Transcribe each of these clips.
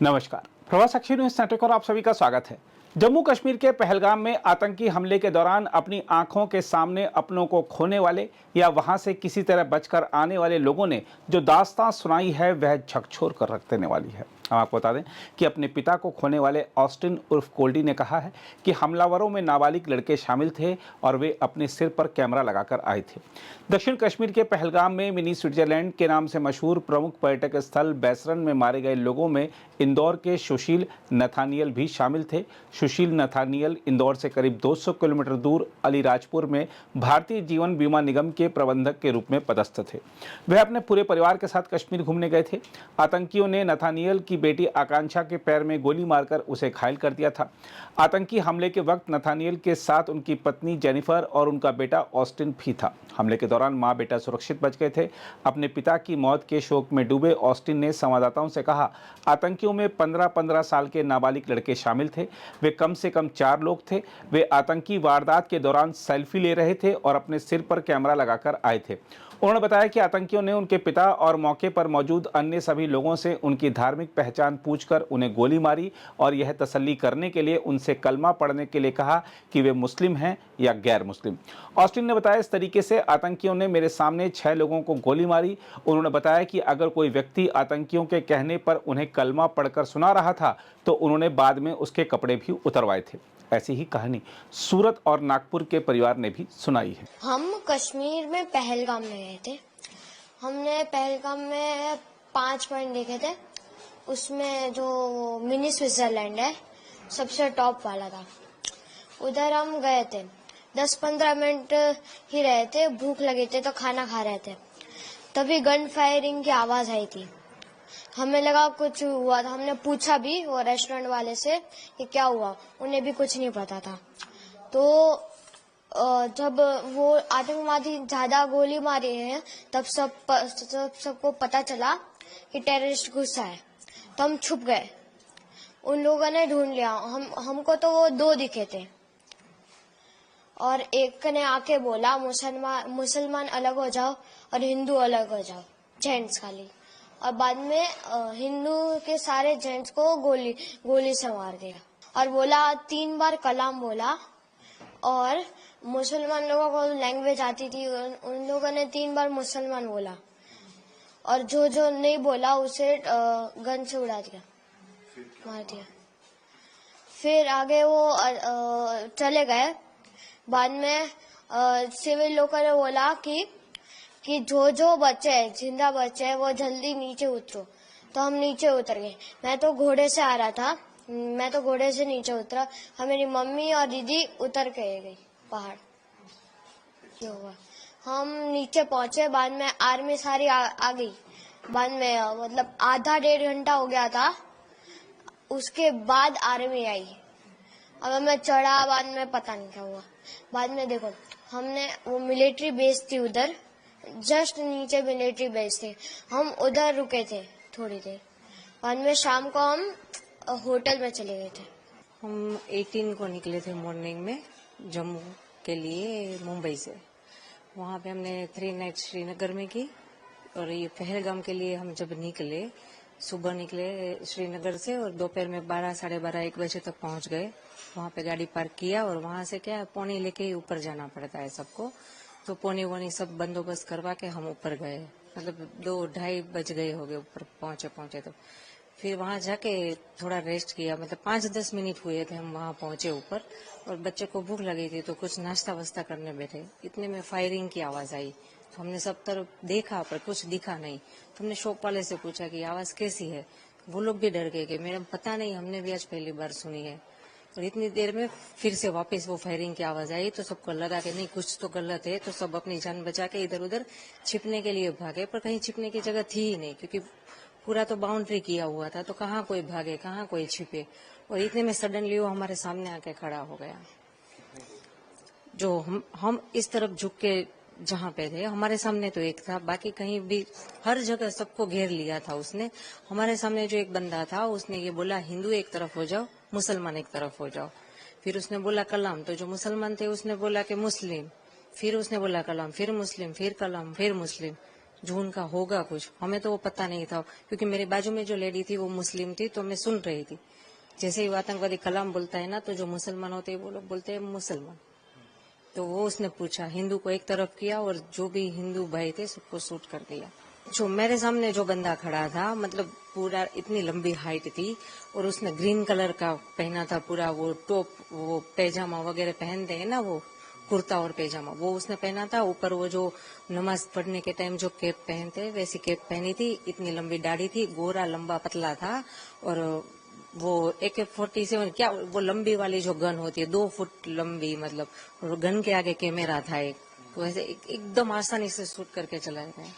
नमस्कार, प्रवास साक्षी news network और आप सभी का स्वागत है। जम्मू कश्मीर के पहलगाम में आतंकी हमले के दौरान अपनी आंखों के सामने अपनों को खोने वाले या वहां से किसी तरह बचकर आने वाले लोगों ने जो दास्तां सुनाई है वह झकझोर कर रख देने वाली है। हम आपको बता दें कि अपने पिता को खोने वाले ऑस्टिन उर्फ कोल्डी ने कहा है कि हमलावरों में नाबालिग लड़के शामिल थे और वे अपने सिर पर कैमरा लगाकर आए थे। दक्षिण कश्मीर के पहलगाम में मिनी स्विट्जरलैंड के नाम से मशहूर प्रमुख पर्यटक स्थल बैसरन में मारे गए लोगों में इंदौर के सुशील नथानियल भी शामिल थे। सुशील नथानियल इंदौर से करीब 200 किलोमीटर दूर अलीराजपुर में भारतीय जीवन बीमा निगम के प्रबंधक के रूप में पदस्थ थे। वह अपने पूरे परिवार के साथ कश्मीर घूमने गए थे। आतंकियों ने नथानियल की बेटी आकांक्षा के पैर में गोली मारकर उसे घायल कर दिया था। आतंकी हमले के वक्त नथानियल के साथ उनकी पत्नी जेनिफर और उनका बेटा ऑस्टिन भी था। हमले के दौरान मां बेटा सुरक्षित बच गए थे। अपने पिता की मौत के शोक में डूबे ऑस्टिन ने संवाददाताओं से कहा, आतंकियों में 15-15 साल के नाबालिग लड़के शामिल थे। वे कम से कम 4 लोग थे। वे आतंकी वारदात के दौरान सेल्फी ले रहे थे और अपने सिर पर कैमरा लगाकर आए थे। उन्होंने बताया कि आतंकियों ने उनके पिता और मौके पर मौजूद अन्य सभी लोगों से उनकी धार्मिक पहचान पूछकर उन्हें गोली मारी और यह तसल्ली करने के लिए उनसे कलमा पढ़ने के लिए कहा कि वे मुस्लिम हैं या गैर मुस्लिम। ऑस्टिन ने बताया, इस तरीके से आतंकियों ने मेरे सामने 6 लोगों को गोली मारी। उन्होंने बताया कि अगर कोई व्यक्ति आतंकियों के कहने पर उन्हें कलमा पढ़कर सुना रहा था तो उन्होंने बाद में उसके कपड़े भी उतरवाए थे। ऐसी ही कहानी सूरत और नागपुर के परिवार ने भी सुनाई है। हम कश्मीर में पहलगाम में गए थे। हमने पहलगाम में 5 पॉइंट देखे थे। उसमें जो मिनी स्विट्जरलैंड है सबसे टॉप वाला था। उधर हम गए थे, 10-15 मिनट ही रहे थे। भूख लगी थी तो खाना खा रहे थे, तभी गन फायरिंग की आवाज आई थी। हमें लगा कुछ हुआ था। हमने पूछा भी वो रेस्टोरेंट वाले से कि क्या हुआ, उन्हें भी कुछ नहीं पता था। तो जब वो आतंकवादी ज्यादा गोली मारी है तब सबको पता चला कि टेररिस्ट घुसा है, तो हम छुप गए। उन लोगों ने ढूंढ लिया। हमको तो वो 2 दिखे थे और एक ने आके बोला मुसलमान अलग हो जाओ और हिंदू अलग हो जाओ, जेंट्स खाली। और बाद में हिंदू के सारे जेंट्स को गोली से मार दिया और बोला 3 बार कलाम बोला। और मुसलमान लोगों को लैंग्वेज आती थी, उन लोगों ने 3 बार मुसलमान बोला और जो नहीं बोला उसे गन से उड़ा दिया, मार दिया। फिर आगे वो चले गए। बाद में सिविल लोगों ने बोला कि जो बच्चे हैं, जिंदा बच्चे हैं, वो जल्दी नीचे उतरो। तो हम नीचे उतर गए। मैं तो घोड़े से आ रहा था, मैं तो घोड़े से नीचे उतरा। मेरी मम्मी और दीदी उतर के गई पहाड़। ये हुआ, हम नीचे पहुंचे। बाद में आर्मी सारी आ गई। बाद में मतलब आधा 1.5 घंटा हो गया था, उसके बाद आर्मी आई। अब मैं चढ़ा, बाद में पता नहीं क्या हुआ। बाद में देखो, हमने वो मिलिट्री बेस थी उधर, जस्ट नीचे मिलिट्री बेस थे। हम उधर रुके थे थोड़ी देर। बाद में शाम को हम होटल में चले गए थे। हम 18 को निकले थे मॉर्निंग में जम्मू के लिए मुंबई से। वहाँ पे हमने 3 नाइट श्रीनगर में की। और ये पहलगाम के लिए हम जब निकले, सुबह निकले श्रीनगर से और दोपहर में 12, साढ़े 12, 1 बजे तक पहुँच गए। वहाँ पे गाड़ी पार्क किया और वहाँ से क्या पौनी लेके ही ऊपर जाना पड़ता है सबको। तो पौनी सब बंदोबस्त करवा के हम ऊपर गए। मतलब 2-2:30 बज गए हो गए ऊपर पहुंचे तो। फिर वहां जाके थोड़ा रेस्ट किया। मतलब 5-10 मिनट हुए थे हम वहां पहुंचे ऊपर। और बच्चे को भूख लगी थी तो कुछ नाश्ता वास्ता करने बैठे, इतने में फायरिंग की आवाज आई। तो हमने सब तरफ देखा पर कुछ दिखा नहीं। तो हमने शॉप वाले से पूछा कि आवाज कैसी है। वो लोग भी डर गए कि मैडम पता नहीं, हमने भी आज पहली बार सुनी है। और इतनी देर में फिर से वापस वो फायरिंग की आवाज आई तो सबको लगा कि नहीं कुछ तो गलत है। तो सब अपनी जान बचा के इधर उधर छिपने के लिए भागे, पर कहीं छिपने की जगह थी ही नहीं, क्योंकि पूरा तो बाउंड्री किया हुआ था। तो कहाँ कोई भागे, कहाँ कोई छिपे। और इतने में सडनली वो हमारे सामने आके खड़ा हो गया। जो हम इस तरफ झुक के जहाँ पे थे, हमारे सामने तो एक था, बाकी कहीं भी हर जगह सबको घेर लिया था उसने। हमारे सामने जो एक बंदा था उसने ये बोला हिंदू एक तरफ हो जाओ, मुसलमान एक तरफ हो जाओ। फिर उसने बोला कलाम, तो जो मुसलमान थे उसने बोला कि मुस्लिम। फिर उसने बोला कलाम, फिर मुस्लिम, फिर कलाम, फिर मुस्लिम। जो उनका होगा कुछ, हमें तो वो पता नहीं था, क्योंकि मेरे बाजू में जो लेडी थी वो मुस्लिम थी, तो मैं सुन रही थी। जैसे ही वो आतंकवादी कलाम बोलता है ना, तो जो मुसलमान होते हैं वो लोग बोलते हैं मुसलमान। तो वो उसने पूछा, हिंदू को एक तरफ किया और जो भी हिंदू भाई थे सबको शूट कर दिया। जो मेरे सामने जो बंदा खड़ा था, मतलब पूरा इतनी लंबी हाइट थी और उसने ग्रीन कलर का पहना था, पूरा वो टॉप, वो पैजामा वगैरह पहनते हैं ना, वो कुर्ता और पैजामा, वो उसने पहना था। ऊपर वो जो नमाज पढ़ने के टाइम जो कैप पहनते हैं वैसी कैप पहनी थी। इतनी लंबी दाढ़ी थी, गोरा लंबा पतला था। और वो AK-47 क्या, वो लंबी वाली जो गन होती है 2 फुट लंबी, मतलब, और गन के आगे कैमरा था एक, तो ऐसे एकदम आसानी से शूट करके चलाए गए।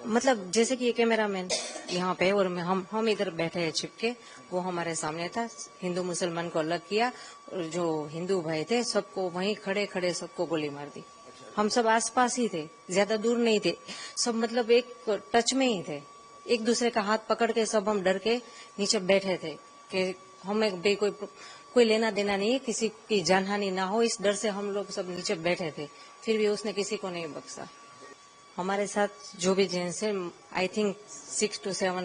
मतलब जैसे कि ये कैमरामैन यहाँ पे और हम इधर बैठे हैं छिपके, वो हमारे सामने था। हिंदू मुसलमान को अलग किया और जो हिंदू भाई थे सबको वहीं खड़े खड़े सबको गोली मार दी। हम सब आसपास ही थे, ज्यादा दूर नहीं थे, सब मतलब एक टच में ही थे। एक दूसरे का हाथ पकड़ के सब हम डर के नीचे बैठे थे कि हमें कोई लेना देना नहीं है, किसी की जानहानि ना हो, इस डर से हम लोग सब नीचे बैठे थे। फिर भी उसने किसी को नहीं बख्शा। हमारे साथ जो भी जेंट्स है, आई थिंक 6 to 7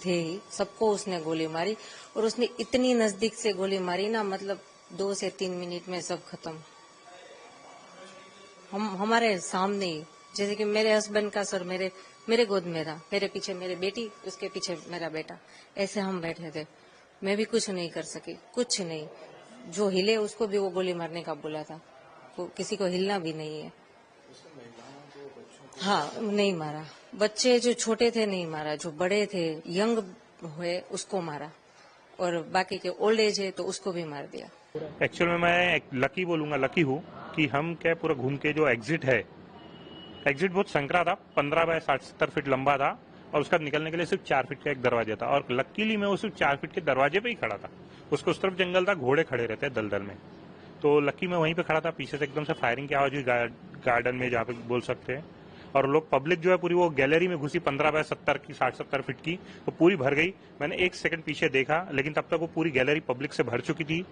थे, सबको उसने गोली मारी। और उसने इतनी नजदीक से गोली मारी ना, मतलब 2 से 3 मिनट में सब खत्म। हमारे सामने ही, जैसे कि मेरे हस्बैंड का सर मेरे गोद में था, मेरे पीछे मेरी बेटी, उसके पीछे मेरा बेटा, ऐसे हम बैठे थे। मैं भी कुछ नहीं कर सकी, कुछ नहीं। जो हिले उसको भी वो गोली मारने का बोला था, वो किसी को हिलना भी नहीं है। हाँ, नहीं मारा। बच्चे जो छोटे थे नहीं मारा, जो बड़े थे, यंग हुए, उसको मारा। और बाकी के ओल्ड एज है तो उसको भी मार दिया। एक्चुअल में मैं एक लकी बोलूंगा, लकी हूँ कि हम क्या पूरा घूम के जो एग्जिट है, एग्जिट बहुत संकरा था, 15 बाय 60-70 फीट लंबा था और उसका निकलने के लिए सिर्फ 4 फीट का एक दरवाजा था। और लकीली मैं उस 4 फीट के दरवाजे पे ही खड़ा था। उसको उस तरफ जंगल था, घोड़े खड़े रहते हैं दलदल में, तो लकी मैं वहीं पे खड़ा था। पीछे से एकदम से फायरिंग की आवाज हुई गार्डन में, जहाँ पे बोल सकते हैं। और लोग, पब्लिक जो है पूरी वो गैलरी में घुसी, 15 बाय 70 की, 60-70 फीट की, तो पूरी भर गई। मैंने 1 सेकंड पीछे देखा, लेकिन तब तक वो पूरी गैलरी पब्लिक से भर चुकी थी।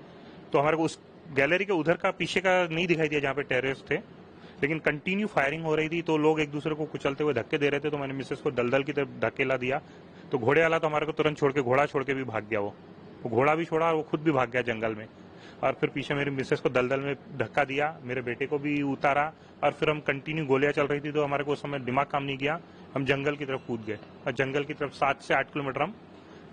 तो हमारे को उस गैलरी के उधर का, पीछे का नहीं दिखाई दिया जहाँ पे टेरेस थे, लेकिन कंटिन्यू फायरिंग हो रही थी। तो लोग एक दूसरे को कुचलते हुए धक्के दे रहे थे। तो मैंने मिसेस को दलदल की तरफ धकेला दिया, तो घोड़े वाला तो हमारे को तुरंत छोड़ के, घोड़ा छोड़ के भी भाग गया। वो घोड़ा भी छोड़ा और वो खुद भी भाग गया जंगल में। और फिर पीछे मेरी मिसेस को दलदल में धक्का दिया, मेरे बेटे को भी उतारा। और फिर हम कंटिन्यू, गोलियां चल रही थी तो हमारे को उस समय दिमाग काम नहीं किया, हम जंगल की तरफ कूद गए। और जंगल की तरफ 7 से 8 किलोमीटर हम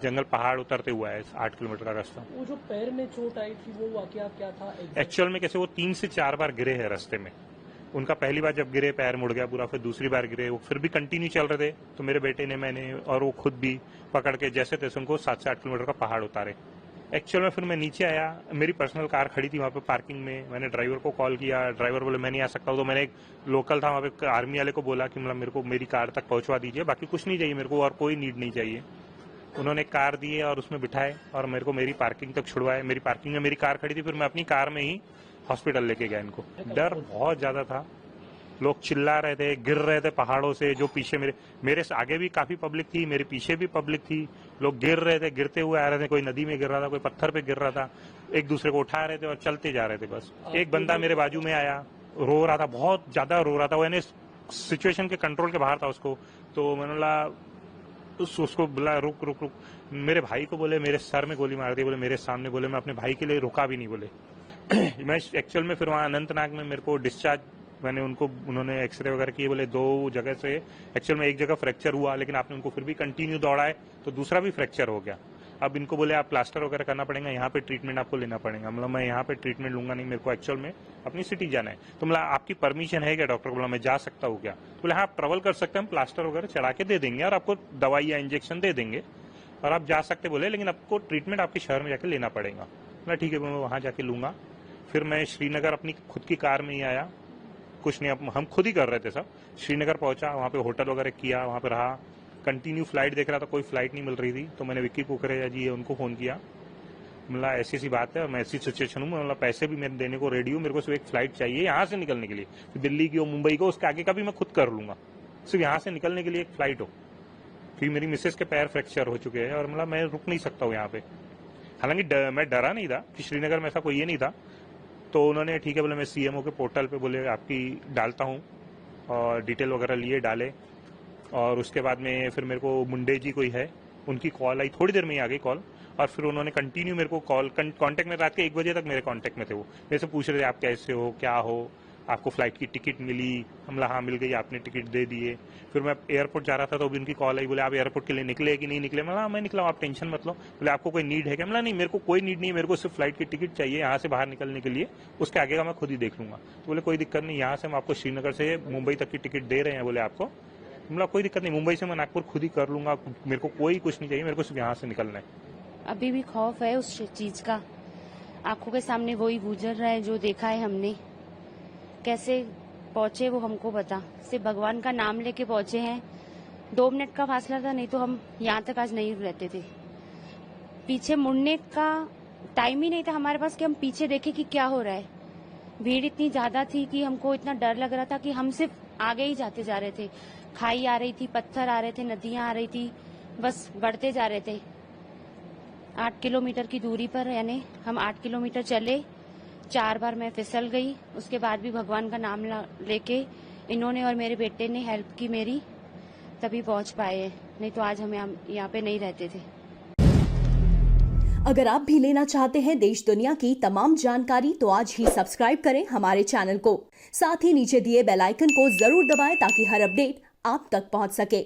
जंगल पहाड़ उतरते हुआ है, 8 किलोमीटर का रास्ता। वो जो पैर में चोट आई थी वो वाकया क्या था? एक्चुअल में कैसे, वो 3 से 4 बार गिरे हैं रास्ते में। उनका पहली बार जब गिरे पैर मुड़ गया पूरा, फिर दूसरी बार गिरे, वो फिर भी कंटिन्यू चल रहे थे। तो मेरे बेटे ने, मैंने और वो खुद भी पकड़ के जैसे तैसे उनको 7 से 8 किलोमीटर का पहाड़ उतारे। एक्चुअल में फिर मैं नीचे आया, मेरी पर्सनल कार खड़ी थी वहाँ पे पार्किंग में। मैंने ड्राइवर को कॉल किया, ड्राइवर बोले मैं नहीं आ सकता हूँ। तो मैंने एक लोकल था वहाँ पे आर्मी वाले को बोला कि मतलब मेरे को मेरी कार तक पहुंचवा दीजिए, बाकी कुछ नहीं चाहिए मेरे को और कोई नीड नहीं चाहिए। उन्होंने कार दिए और उसमें बिठाए और मेरे को मेरी पार्किंग तक छुड़वाए। मेरी पार्किंग में मेरी कार खड़ी थी, फिर मैं अपनी कार में ही हॉस्पिटल लेके गया इनको। डर बहुत ज्यादा था, लोग चिल्ला रहे थे, गिर रहे थे पहाड़ों से। जो पीछे मेरे आगे भी काफी पब्लिक थी, मेरे पीछे भी पब्लिक थी। लोग गिर रहे थे, गिरते हुए आ रहे थे, कोई नदी में गिर रहा था, कोई पत्थर पे गिर रहा था, एक दूसरे को उठा रहे थे और चलते जा रहे थे बस। एक बंदा मेरे बाजू में आया, रो रहा था, बहुत ज्यादा रो रहा था, वो यानी सिचुएशन के कंट्रोल के बाहर था उसको। तो मैंने बोला, उसको बोला रुक रुक रुक। मेरे भाई को बोले मेरे सर में गोली मार दी, बोले मेरे सामने, बोले मैं अपने भाई के लिए रुका भी नहीं, बोले। मैं एक्चुअल में फिर वहाँ अनंतनाग में मेरे को डिस्चार्ज, मैंने उन्होंने एक्सरे वगैरह किए, बोले 2 जगह से एक्चुअल में एक जगह फ्रैक्चर हुआ, लेकिन आपने उनको फिर भी कंटिन्यू दौड़ाए तो दूसरा भी फ्रैक्चर हो गया। अब इनको बोले आप प्लास्टर वगैरह करना पड़ेगा, यहाँ पे ट्रीटमेंट आपको लेना पड़ेगा। मतलब मैं यहाँ पे ट्रीटमेंट लूंगा नहीं, मेरे को एक्चुअल में अपनी सिटी जाना है। तो मतलब आपकी परमिशन है क्या डॉक्टर? बोला मैं जा सकता हूँ क्या? बोले हाँ आप ट्रेवल कर सकते हैं, हम प्लास्टर वगैरह चढ़ा के दे देंगे और आपको दवाई या इंजेक्शन दे देंगे और आप जा सकते, बोले लेकिन आपको ट्रीटमेंट आपके शहर में जाके लेना पड़ेगा। बोला ठीक है, मैं वहाँ जाके लूंगा। फिर मैं श्रीनगर अपनी खुद की कार में ही आया, कुछ नहीं, हम खुद ही कर रहे थे सब। श्रीनगर पहुंचा, वहाँ पे होटल वगैरह किया, वहाँ पे रहा, कंटिन्यू फ्लाइट देख रहा था, कोई फ्लाइट नहीं मिल रही थी। तो मैंने विक्की कुकरेजा जी है उनको फोन किया, मतलब ऐसी सी बात है, मैं ऐसी सिचुएशन हूँ, मतलब पैसे भी मैं देने को रेडी हूँ, मेरे को सिर्फ एक फ्लाइट चाहिए यहाँ से निकलने के लिए, दिल्ली की हो मुंबई को, उसके आगे का भी मैं खुद कर लूंगा, सिर्फ यहाँ से निकलने के लिए एक फ्लाइट हो। क्योंकि मेरी मिसेस के पैर फ्रैक्चर हो चुके हैं और मतलब मैं रुक नहीं सकता हूँ यहाँ पे। हालांकि मैं डरा नहीं था कि श्रीनगर में ऐसा कोई ये नहीं था। तो उन्होंने ठीक है बोले मैं CMO के पोर्टल पे बोले आपकी डालता हूँ और डिटेल वगैरह लिए, डाले और उसके बाद में फिर मेरे को मुंडे जी कोई है, उनकी कॉल आई, थोड़ी देर में ही आ गई कॉल, और फिर उन्होंने कंटिन्यू मेरे को कॉल कांटेक्ट में, रात के 1 बजे तक मेरे कांटेक्ट में थे। वो मेरे से पूछ रहे थे आप कैसे हो, क्या हो, आपको फ्लाइट की टिकट मिली? हमला हाँ मिल गई, आपने टिकट दे दिए। फिर मैं एयरपोर्ट जा रहा था तो भी उनकी कॉल आई, बोले आप एयरपोर्ट के लिए निकले कि नहीं निकले? मैं मैं निकला, आप टेंशन मत लो। बोले आपको कोई नीड है क्या? मैं नहीं, मेरे को कोई नीड नहीं है, मेरे को सिर्फ फ्लाइट की टिकट चाहिए यहाँ से बाहर निकलने के लिए, उसके आगे का मैं खुद ही देख लूंगा। तो बोले कोई दिक्कत नहीं, यहाँ से हम आपको श्रीनगर से मुंबई तक की टिकट दे रहे हैं, बोले आपको। मतलब कोई दिक्कत नहीं, मुंबई से मैं नागपुर खुद ही कर लूंगा, मेरे को कोई कुछ नहीं चाहिए, मेरे को सिर्फ यहाँ से निकलना है। अभी भी खौफ है उस चीज का, आंखों के सामने वही गुजर रहा है जो देखा है हमने। कैसे पहुंचे वो हमको पता, सिर्फ भगवान का नाम लेके पहुंचे हैं। 2 मिनट का फासला था, नहीं तो हम यहाँ तक आज नहीं रहते थे। पीछे मुड़ने का टाइम ही नहीं था हमारे पास कि हम पीछे देखें कि क्या हो रहा है। भीड़ इतनी ज्यादा थी कि हमको इतना डर लग रहा था कि हम सिर्फ आगे ही जाते जा रहे थे। खाई आ रही थी, पत्थर आ रहे थे, नदियां आ रही थी, बस बढ़ते जा रहे थे। 8 किलोमीटर की दूरी पर, यानी हम 8 किलोमीटर चले, 4 बार मैं फिसल गई। उसके बाद भी भगवान का नाम लेके इन्होंने और मेरे बेटे ने हेल्प की मेरी, तभी पहुंच पाए, नहीं तो आज हम यहाँ पे नहीं रहते थे। अगर आप भी लेना चाहते हैं देश दुनिया की तमाम जानकारी तो आज ही सब्सक्राइब करें हमारे चैनल को। साथ ही नीचे दिए बेल आइकन को जरूर दबाएं ताकि हर अपडेट आप तक पहुंच सके।